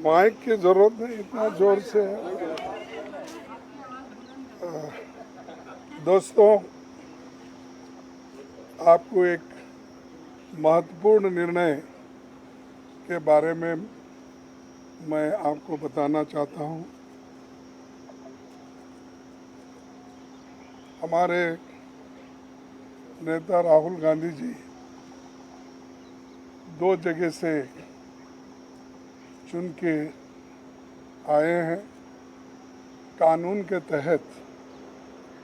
Mic की जरूरत नहीं, इतना जोर से। दोस्तों, आपको एक महत्वपूर्ण निर्णय के बारे में मैं आपको बताना चाहता हूं। हमारे नेता राहुल गांधी जी 2 जगह से चुन के आए हैं। कानून के तहत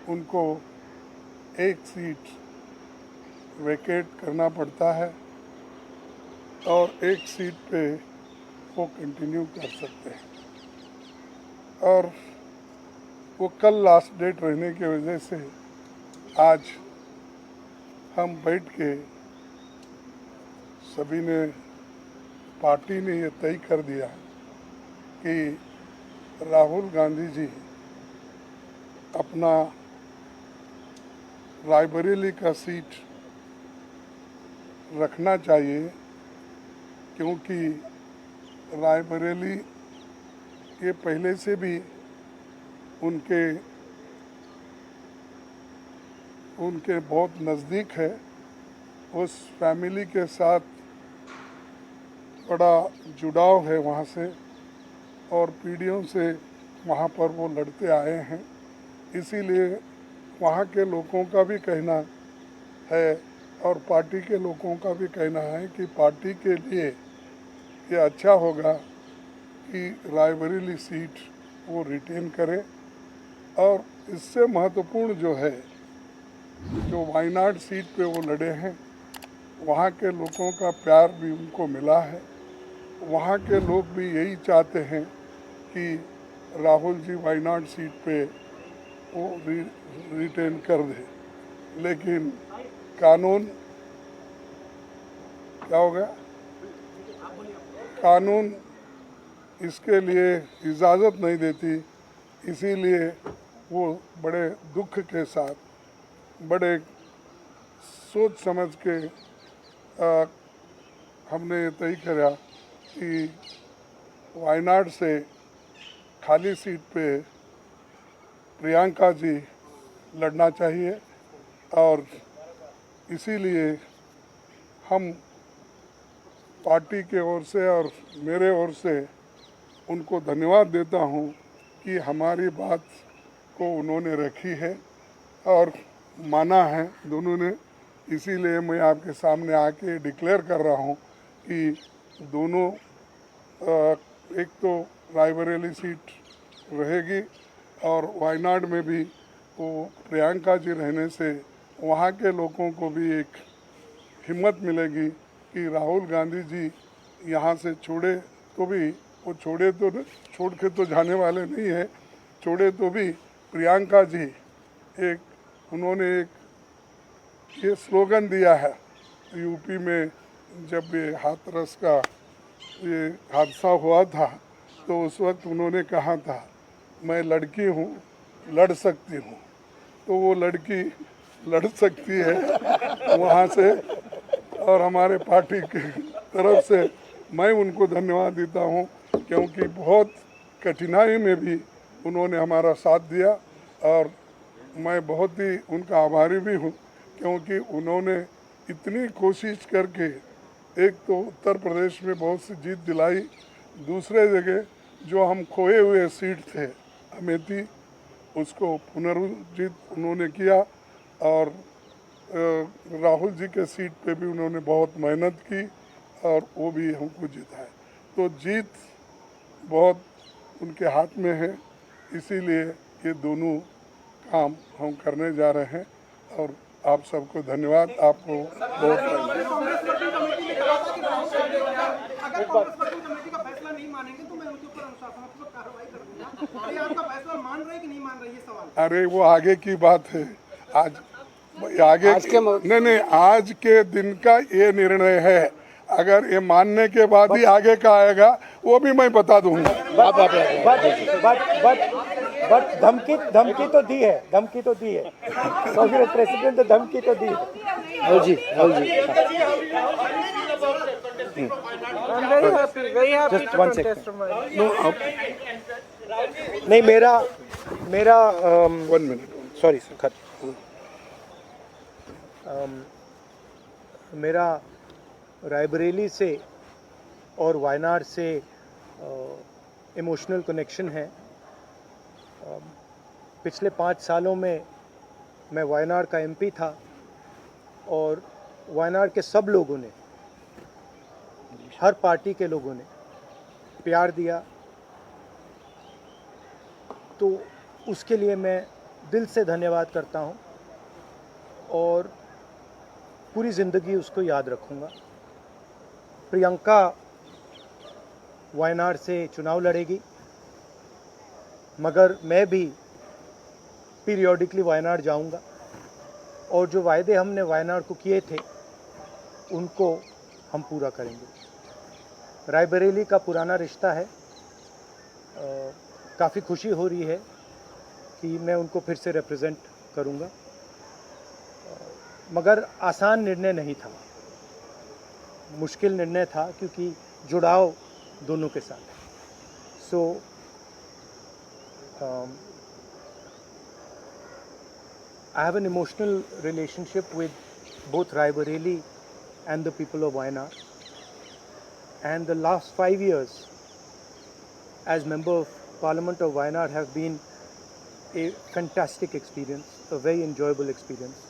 उनको एक सीट वेकेट करना पड़ता है और एक सीट पे वो कंटिन्यू कर सकते हैं। और वो कल लास्ट डेट रहने की वजह से आज हम बैठ के सभी ने, पार्टी ने ये तय कर दिया कि राहुल गांधी जी अपना रायबरेली का सीट रखना चाहिए, क्योंकि रायबरेली ये पहले से भी उनके बहुत नज़दीक है। उस फैमिली के साथ बड़ा जुड़ाव है वहाँ से, और पीढ़ियों से वहाँ पर वो लड़ते आए हैं। इसीलिए वहाँ के लोगों का भी कहना है और पार्टी के लोगों का भी कहना है कि पार्टी के लिए ये अच्छा होगा कि रायबरेली सीट वो रिटेन करे। और इससे महत्वपूर्ण जो है, जो वायनाड सीट पे वो लड़े हैं, वहाँ के लोगों का प्यार भी उनको मिला है। वहाँ के लोग भी यही चाहते हैं कि राहुल जी वायनाड सीट पे वो रिटेन कर दे। लेकिन कानून क्या हो गया, कानून इसके लिए इजाज़त नहीं देती। इसीलिए वो बड़े दुख के साथ, बड़े सोच समझ के हमने तय किया कि वायनाड से खाली सीट पे प्रियंका जी लड़ना चाहिए। और इसीलिए हम पार्टी के ओर से और मेरे ओर से उनको धन्यवाद देता हूं कि हमारी बात को उन्होंने रखी है और माना है दोनों ने। इसीलिए मैं आपके सामने आके डिक्लेयर कर रहा हूं कि दोनों, एक तो रायबरेली सीट रहेगी और वायनाड में भी वो प्रियंका जी रहने से वहाँ के लोगों को भी एक हिम्मत मिलेगी कि राहुल गांधी जी यहाँ से छोड़े तो भी, वो छोड़ के तो जाने वाले नहीं है, छोड़े तो भी प्रियंका जी उन्होंने एक ये स्लोगन दिया है यूपी में, जब ये हाथरस का ये हादसा हुआ था तो उस वक्त उन्होंने कहा था, मैं लड़की हूँ, लड़ सकती हूँ। तो वो लड़की लड़ सकती है वहाँ से। और हमारे पार्टी की तरफ से मैं उनको धन्यवाद देता हूँ, क्योंकि बहुत कठिनाई में भी उन्होंने हमारा साथ दिया। और मैं बहुत ही उनका आभारी भी हूँ, क्योंकि उन्होंने इतनी कोशिश करके एक तो उत्तर प्रदेश में बहुत सी जीत दिलाई, दूसरे जगह जो हम खोए हुए सीट थे अमेठी, उसको पुनर्जीत उन्होंने किया। और राहुल जी के सीट पे भी उन्होंने बहुत मेहनत की और वो भी हमको जिताए। तो जीत बहुत उनके हाथ में है। इसीलिए ये दोनों काम हम करने जा रहे हैं। और आप सबको धन्यवाद। आपको बहुत अरे वो आगे की बात है। आज नहीं, आज के दिन का ये निर्णय है। अगर ये मानने के बाद ही आगे का आएगा वो भी मैं बता दूंगा। बट धमकी तो दी है, कांग्रेस प्रेसिडेंट ने धमकी तो दी है। Rahul ji I'm very happy Just to one contest second. from Wayanad. No, नहीं, मेरा 1 minute. सॉरी सर, मेरा रायबरेली से और वायनाड से इमोशनल कनेक्शन है। पिछले 5 सालों में मैं वायनाड का एमपी था और वायनाड के सब लोगों ने, हर पार्टी के लोगों ने प्यार दिया, तो उसके लिए मैं दिल से धन्यवाद करता हूं और पूरी ज़िंदगी उसको याद रखूंगा। प्रियंका वायनाड से चुनाव लड़ेगी, मगर मैं भी पीरियोडिकली वायनाड जाऊंगा और जो वायदे हमने वायनाड को किए थे उनको हम पूरा करेंगे। रायबरेली का पुराना रिश्ता है, काफ़ी खुशी हो रही है कि मैं उनको फिर से रिप्रेजेंट करूंगा, मगर आसान निर्णय नहीं था, मुश्किल निर्णय था क्योंकि जुड़ाव दोनों के साथ है। सो I have an emotional relationship with both Raebareli and the people of Wayanad. And the last 5 years as Member of Parliament of Wayanad have been a fantastic experience, a very enjoyable experience.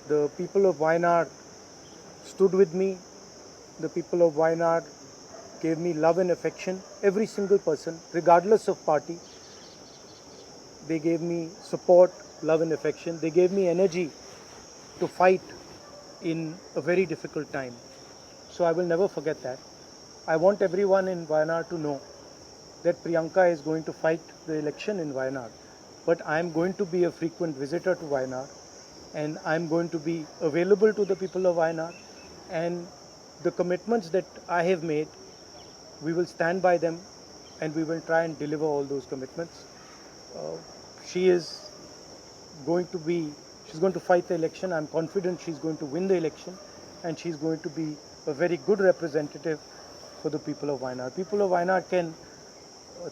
The people of Wayanad stood with me. The people of Wayanad gave me love and affection. Every single person, regardless of party, they gave me support, love and affection. They gave me energy to fight in a very difficult time. So I will never forget that. I want everyone in Wayanad to know that Priyanka is going to fight the election in Wayanad. But I am going to be a frequent visitor to Wayanad, and I am going to be available to the people of Wayanad. And the commitments that I have made, we will stand by them and we will try and deliver all those commitments. She's going to fight the election. I'm confident she's going to win the election, and she's going to be a very good representative for the people of Wayanad. People of Wayanad can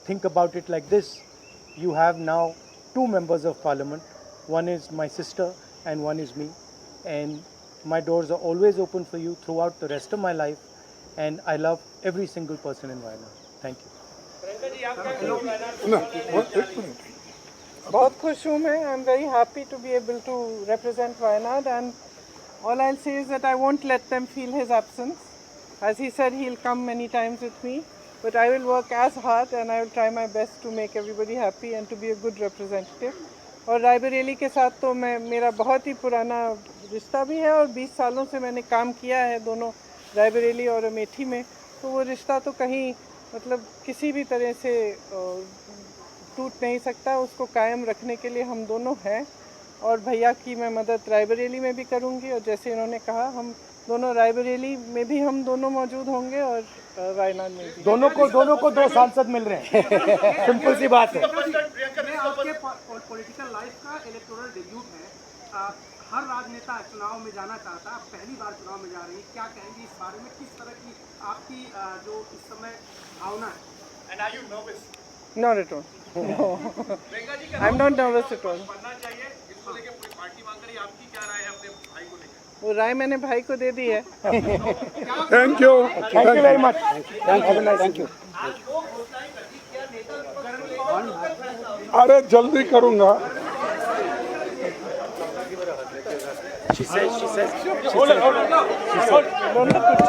think about it like this. You have now 2 members of parliament. One is my sister and one is me. And my doors are always open for you throughout the rest of my life. And I love every single person in Wayanad. Thank you. No, एक minute. बहुत खुश हूँ मैं. I'm very happy to be able to represent Wayanad, and all I'll say is that I won't let them feel his absence. As he said, he'll come many times with me, but I will work as hard and I will try my best to make everybody happy and to be a good representative. और रायबरेली के साथ तो मेरा बहुत ही पुराना रिश्ता भी है और 20 सालों से मैंने काम किया है दोनों रायबरेली और अमेठी में, तो वो रिश्ता तो कहीं मतलब किसी भी तरह से टूट नहीं सकता. उसको कायम रखने के लिए हम दोनों हैं और भैया की मैं मदद रायबरेली में भी करूंगी, और जैसे इन्होंने कहा हम दोनों रायबरेली में भी हम दोनों मौजूद होंगे और वायनाड में भी. दोनों को 2 सांसद मिल रहे हैं. सिंपल सी बात है. आपके पॉलिटिकल लाइफ का इलेक्टोरल डेब्यूट है. हर राजनेता चुनाव में जाना चाहता है, आप पहली बार चुनाव में जा रही है, क्या कहेंगी इस बारे में? किस तरह की आपकी जो इस समय भावना है? And are you nervous? Not at all. No. I'm not nervous at all. पढ़ना चाहिए, इसको लेके पूरी पार्टी मांग रही है, आपकी क्या राय है अपने भाई को लेकर? वो राय मैंने भाई को दे दी है. Thank you. Thank you very much. Thank you. अरे जल्दी करूँगा. She said. दोनों कुछ